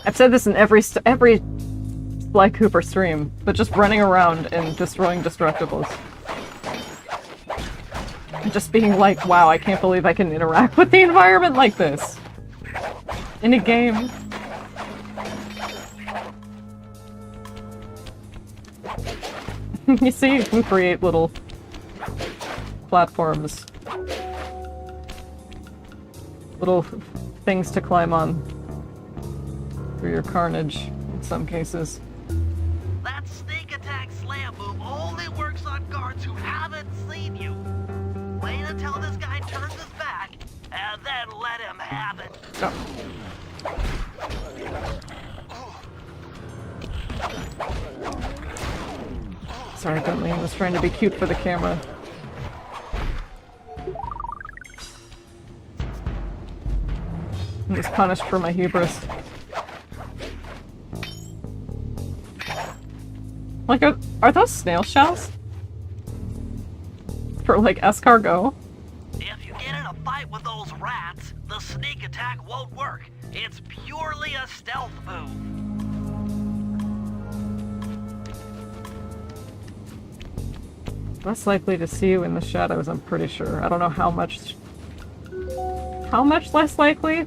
I've said this in every Sly Cooper stream, but just running around and destroying Destructibles. And just being like, wow, I can't believe I can interact with the environment like this. In a game. You see, you can create little platforms. Little things to climb on. For your carnage, in some cases. That sneak attack slam move only works on guards who haven't seen you. Wait until this guy turns his back, and then let him have it. Sorry, Bentley, I was trying to be cute for the camera. I was punished for my hubris. Like, are those snail shells? For, like, escargot? If you get in a fight with those rats, the sneak attack won't work. It's purely a stealth move. Less likely to see you in the shadows, I'm pretty sure. I don't know how much... How much less likely?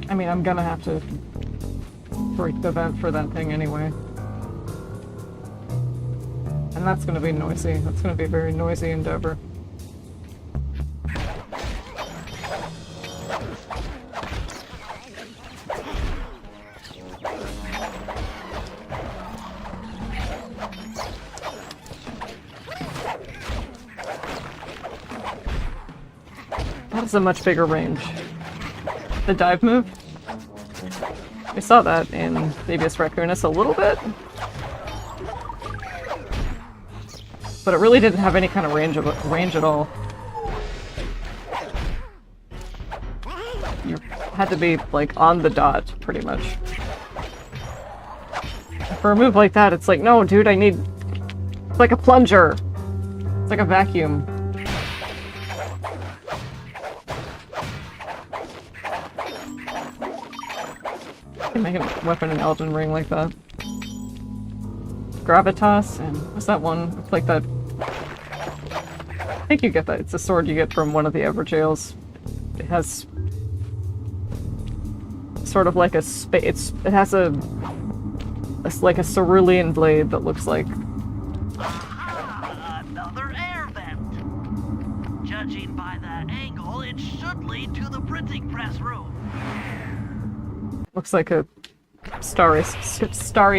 I mean, I'm gonna have to break the vent for that thing anyway. And that's gonna be noisy. That's gonna be a very noisy endeavor. That is a much bigger range. The dive move? We saw that in Babyus Raccoonus a little bit. But it really didn't have any kind of range at all. You had to be, like, on the dot, pretty much. For a move like that, it's like, no, dude, I need... It's like a plunger. It's like a vacuum. I can make a weapon in Elden Ring like that. Gravitas, and what's that one? It's like that... I think you get that. It's a sword you get from one of the Everjails. It has... sort of like a it has a... It's like a cerulean blade that looks like... Aha! Another air vent! Judging by the angle, it should lead to the printing press room. Looks like a starry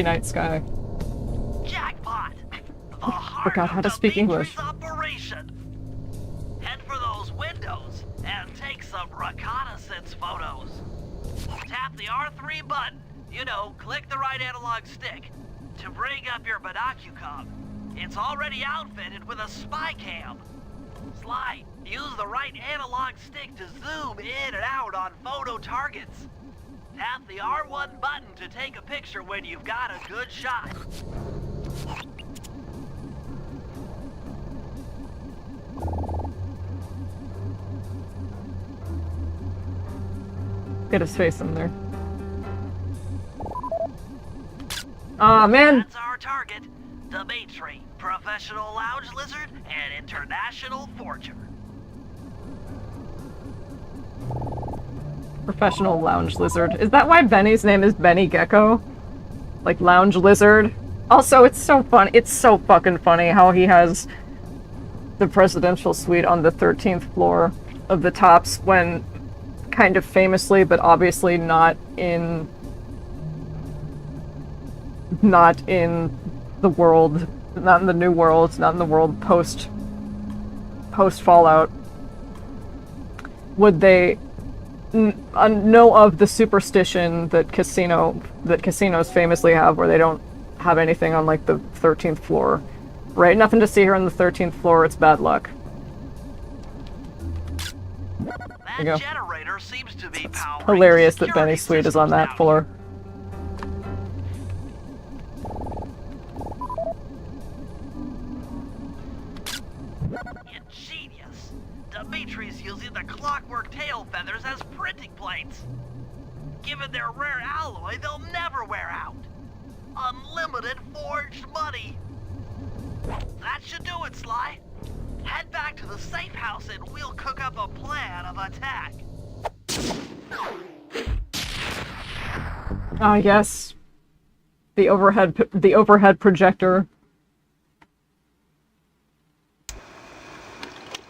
night sky. Jackpot! The Forgot how to speak English. Operation. Head for those windows and take some reconnaissance photos. Tap the R3 button. You know, click the right analog stick to bring up your binocucom. It's already outfitted with a spy cam. Sly, use the right analog stick to zoom in and out on photo targets. Tap the R1 button to take a picture when you've got a good shot. Get his face in there. Aw, man! That's our target. Dimitri, professional lounge lizard and international forger. Professional lounge lizard. Is that why Benny's name is Benny Gecko? Like lounge lizard? Also, it's so fun. It's so fucking funny how he has the presidential suite on the 13th floor of the Tops when kind of famously, but obviously not in the world, not in the new world, not in the world post Fallout. Would they know of the superstition that casinos famously have, where they don't have anything on like the 13th floor. Right? Nothing to see here on the 13th floor. It's bad luck. That you go. generator seems to be powering Hilarious the that Benny security Sweet is on that systems floor. out here. Ingenious. Dimitri's using the clockwork tail feathers as printing plates. Given their rare alloy, they'll never wear out. Unlimited forged money. That should do it, Sly. Head back to the safe house and we'll cook up a plan of attack. Ah, yes. The overhead projector.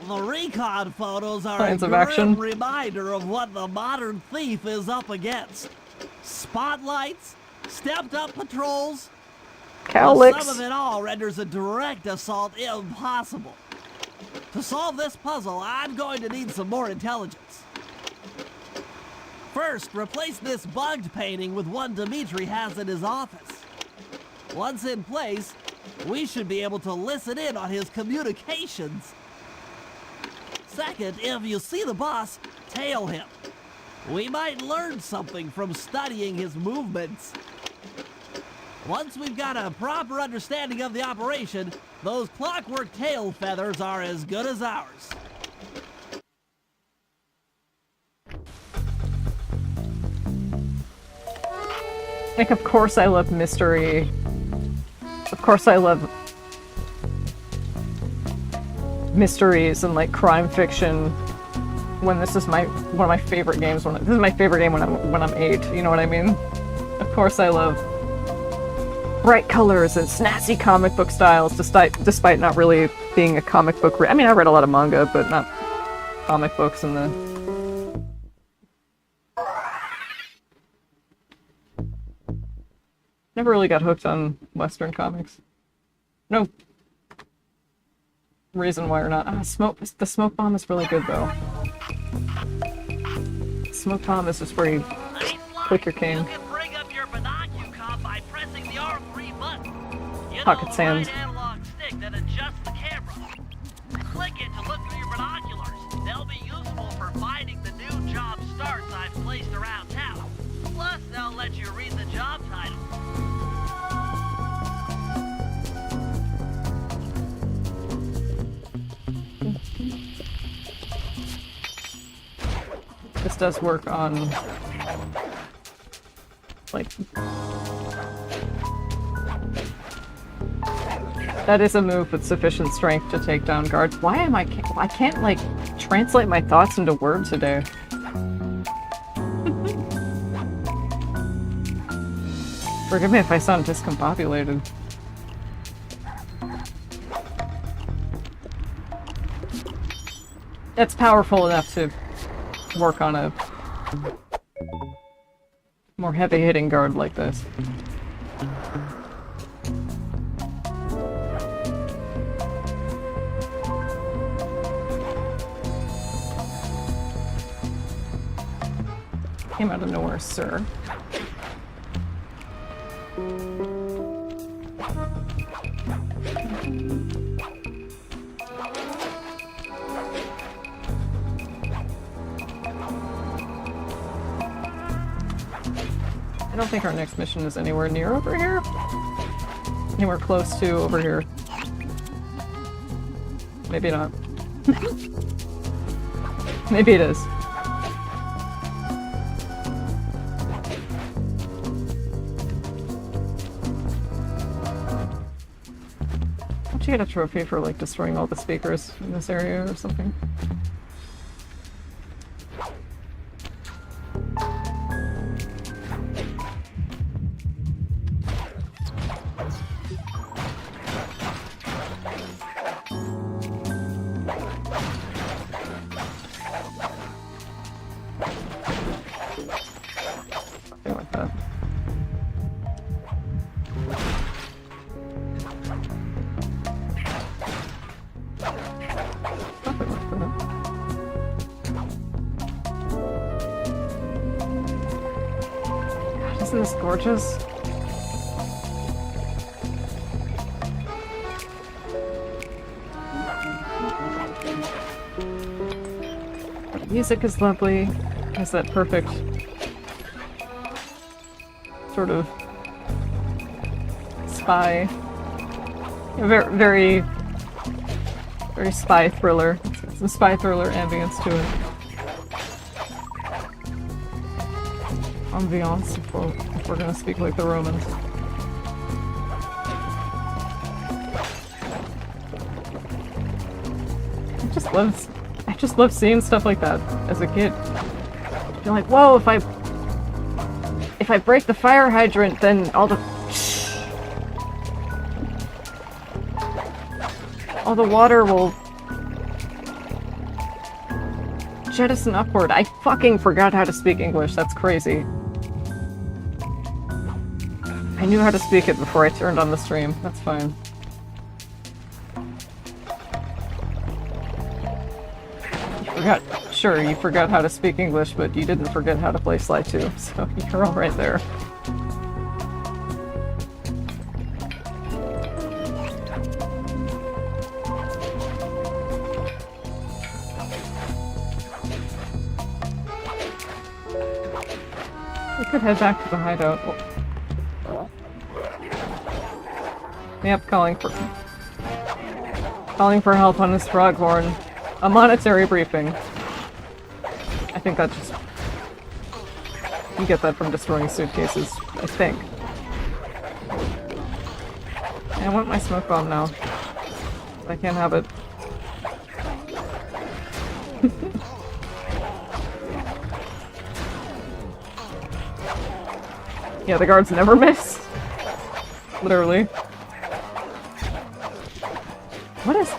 The recon photos are Signs a of grim action. reminder of what the modern thief is up against. Spotlights, stepped-up patrols. The Cowlicks. sum of it all renders a direct assault impossible. To solve this puzzle, I'm going to need some more intelligence. First, replace this bugged painting with one Dimitri has in his office. Once in place, we should be able to listen in on his communications. Second, if you see the boss, tail him. We might learn something from studying his movements. Once we've got a proper understanding of the operation, those clockwork tail feathers are as good as ours. Like, of course I love mystery. Of course I love mysteries and like crime fiction. When this is one of my favorite games. This is my favorite game when I'm 8. You know what I mean? Of course I love bright colors and snazzy comic book styles, despite not really being a comic book. I mean, I read a lot of manga, but not comic books and the. Never really got hooked on Western comics. No reason why or not. The smoke bomb is really good though. Smoke bomb is just where you Hey, Sly, click your cane. You can bring up your binocular by pressing the R3 button. You Pocket know, sands. the right analog stick that adjusts the camera. Click it to look through your binoculars. They'll be useful for finding the new job starts I've placed around town. Plus, they'll let you read the job title. This does work on, like, that is a move with sufficient strength to take down guards. Why am I can't like translate my thoughts into words today. Forgive me if I sound discombobulated. It's powerful enough to work on a more heavy-hitting guard like this. Came out of nowhere, sir. I don't think our next mission is anywhere near over here. Anywhere close to over here. Maybe not. Maybe it is. Don't you get a trophy for like destroying all the speakers in this area or something? Something like that. Something like that. God, isn't this gorgeous? Music is lovely. It has that perfect sort of spy, very, very spy thriller. Some spy thriller ambience to it. Ambiance, if we're gonna speak like the Romans. I just love seeing stuff like that as a kid. You're like, whoa, if I break the fire hydrant, then all the water will jettison upward. I fucking forgot how to speak English. That's crazy. I knew how to speak it before I turned on the stream. That's fine. Sure, you forgot how to speak English, but you didn't forget how to play Sly 2, so you're all right there. We could head back to the hideout. Yep, calling for help on his froghorn. A monetary briefing. I think that just... You get that from destroying suitcases, I think. I want my smoke bomb now. I can't have it. Yeah, the guards never miss. Literally. What is...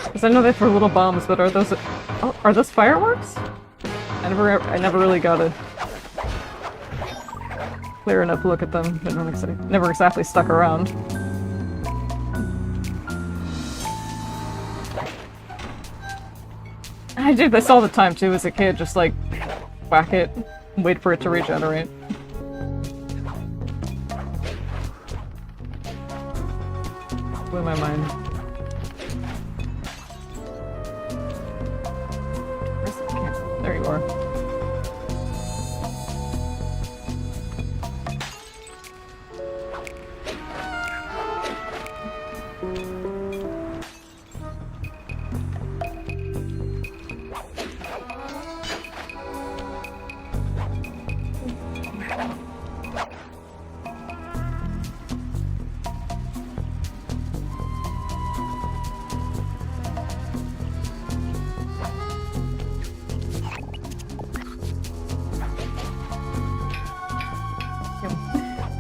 Because I know they throw little bombs, but are those... Oh, are those fireworks? I never really got a clear enough look at them. They never exactly stuck around. I did this all the time too as a kid, just like whack it and wait for it to regenerate. Blew my mind. There you are.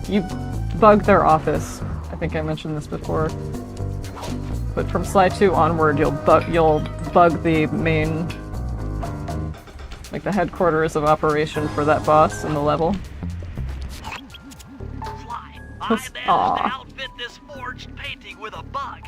You bug their office. I think I mentioned this before. But from Sly 2 onward, you'll bug the main, like the headquarters of operation for that boss in the level. Sly, I managed to outfit this forged painting with a bug.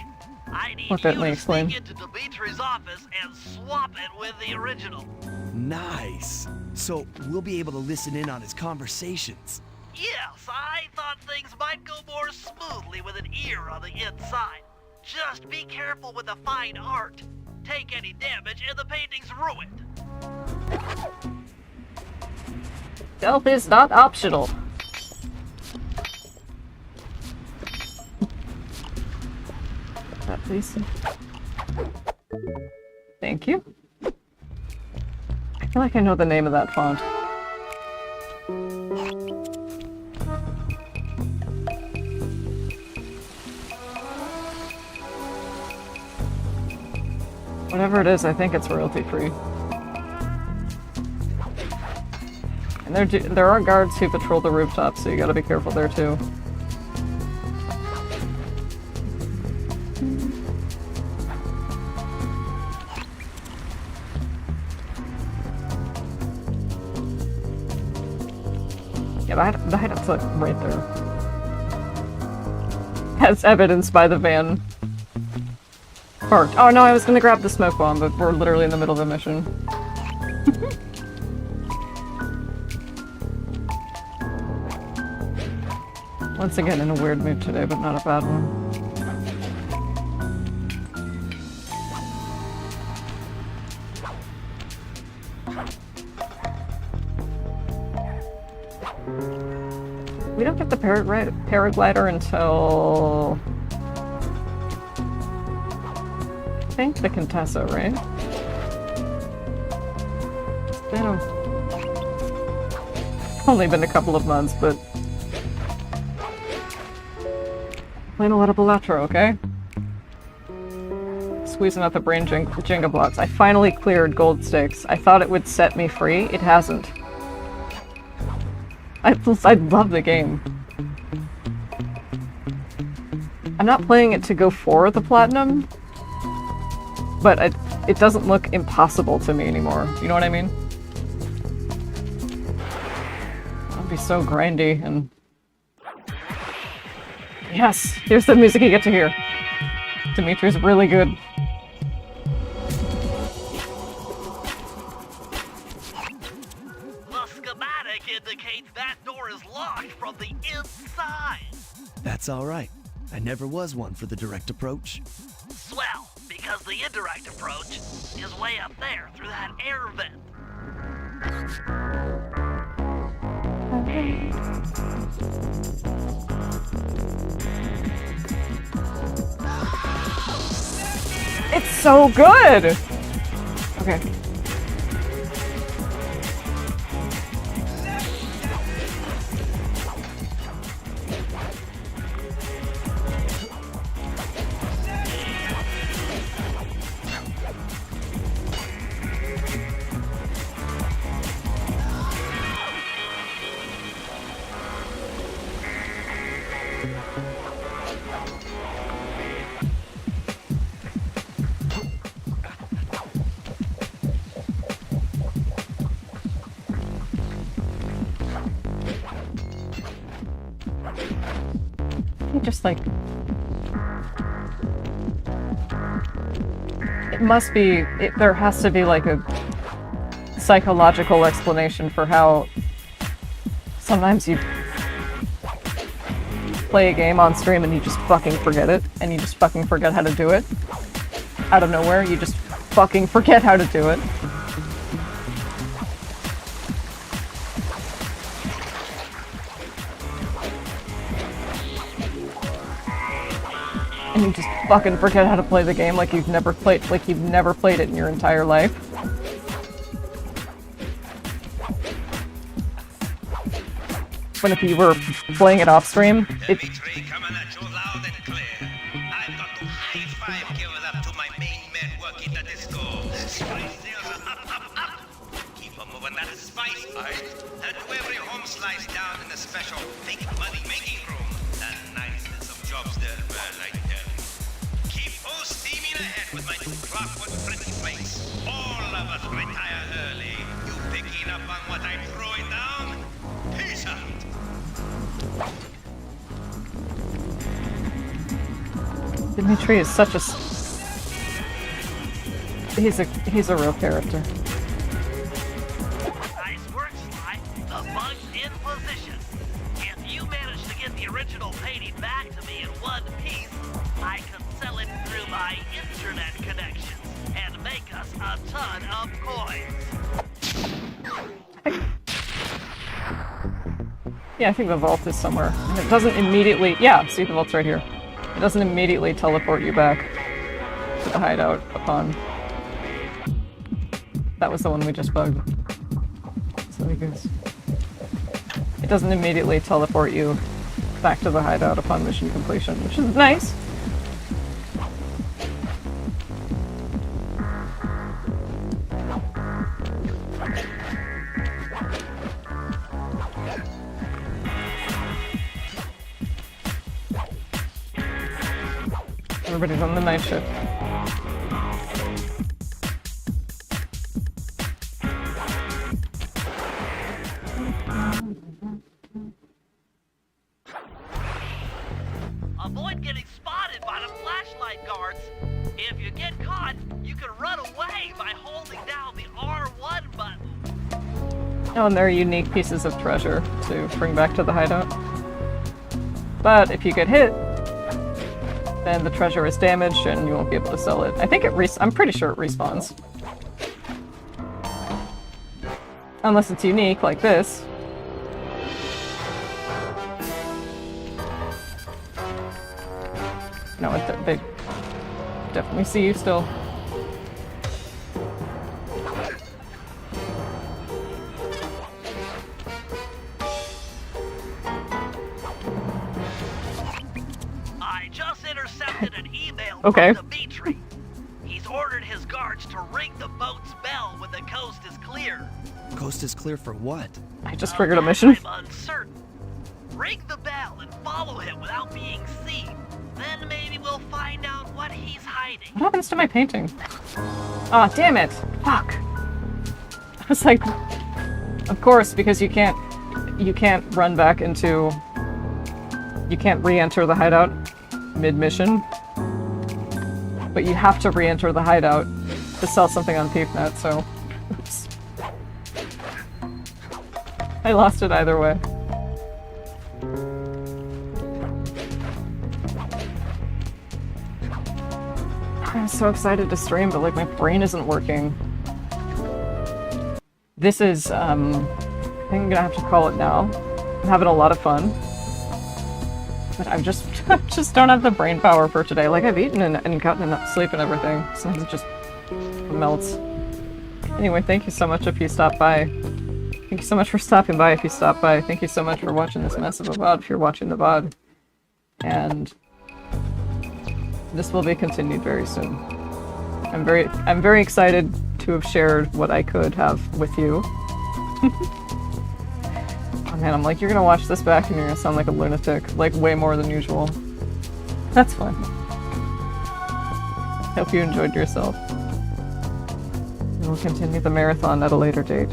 I need Let me you to explain. sneak into Dimitri's office and swap it with the original. Nice. So we'll be able to listen in on his conversations. Yes, I thought things might go more smoothly with an ear on the inside. Just be careful with the fine art. Take any damage and the painting's ruined. Stealth is not optional. That please. Thank you. I feel like I know the name of that font. Whatever it is, I think it's royalty free. And there are guards who patrol the rooftops, so you gotta be careful there too. Yeah, the hideout's like right there. As evidenced by the van parked. Oh no, I was gonna grab the smoke bomb, but we're literally in the middle of a mission. Once again in a weird mood today, but not a bad one. We don't get the paraglider until... I think the Contessa, right? It's been only been a couple of months, but... Playing a lot of Balatro, okay? Squeezing out the brain Jenga blocks. I finally cleared gold stakes. I thought it would set me free. It hasn't. I love the game. I'm not playing it to go for the platinum, but it doesn't look impossible to me anymore. You know what I mean? I'll be so grindy and... Yes! Here's the music you get to hear. Dimitri's really good. The schematic indicates that door is locked from the inside. That's alright. I never was one for the direct approach. Swell, because the indirect approach is way up there through that air vent. It's so good! Okay. Just like... It must be... there has to be like a psychological explanation for how sometimes you play a game on stream and you just fucking forget it, and you just fucking forget how to do it. Out of nowhere, you just fucking forget how to do it. And you just fucking forget how to play the game like you've never played it in your entire life. When if you were playing it off stream, it... Dimitri, coming at you loud and clear. I've got to high five give it up to my main men working the disco. Spice sales are up. Keep on moving that spice, aye? And to every home slice down in the special fake money making room. That niceness of jobs there, man, I tell you. Keep on steaming ahead with my new clockwork printing place. All of us retire early. You picking up on what I'm throwing down? Peace out. Dimitri is such a... He's a real character. Nice work, Sly. The bug's in position. If you manage to get the original painting back to me in one piece, I can sell it through my internet connections and make us a ton of coins. Yeah, I think the vault is somewhere. And it doesn't immediately... Yeah, see, the vault's right here. It doesn't immediately teleport you back to the hideout upon... That was the one we just bugged. So he goes. It doesn't immediately teleport you back to the hideout upon mission completion, which is nice. Everybody's on the night shift. Avoid getting spotted by the flashlight guards. If you get caught, you can run away by holding down the R1 button. Oh, and there are unique pieces of treasure to bring back to the hideout. But if you get hit, then the treasure is damaged and you won't be able to sell it. I think it I'm pretty sure it respawns. Unless it's unique, like this. No, they definitely see you still. I just intercepted an email Okay. from Dimitri. He's ordered his guards to ring the boat's bell when the coast is clear. Coast is clear for what? I just triggered a mission. I'm uncertain. Ring the bell and follow him without being seen. Then maybe we'll find out what he's hiding. What happens to my painting? Aw, damn it! Fuck! I was like, of course, because you can't run back into... You can't re-enter the hideout mid-mission. But you have to re-enter the hideout to sell something on PeepNet, so... Oops. I lost it either way. I'm so excited to stream, but like my brain isn't working. This is, I think I'm gonna have to call it now. I'm having a lot of fun. But I just don't have the brain power for today. Like, I've eaten and gotten enough sleep and everything. Sometimes it just melts. Anyway, thank you so much if you stopped by. Thank you so much for stopping by if you stopped by. Thank you so much for watching this mess of a VOD if you're watching the VOD. And this will be continued very soon. I'm very excited to have shared what I could have with you. Oh man, I'm like, you're gonna watch this back and you're gonna sound like a lunatic, like way more than usual. That's fine. Hope you enjoyed yourself. We'll continue the marathon at a later date.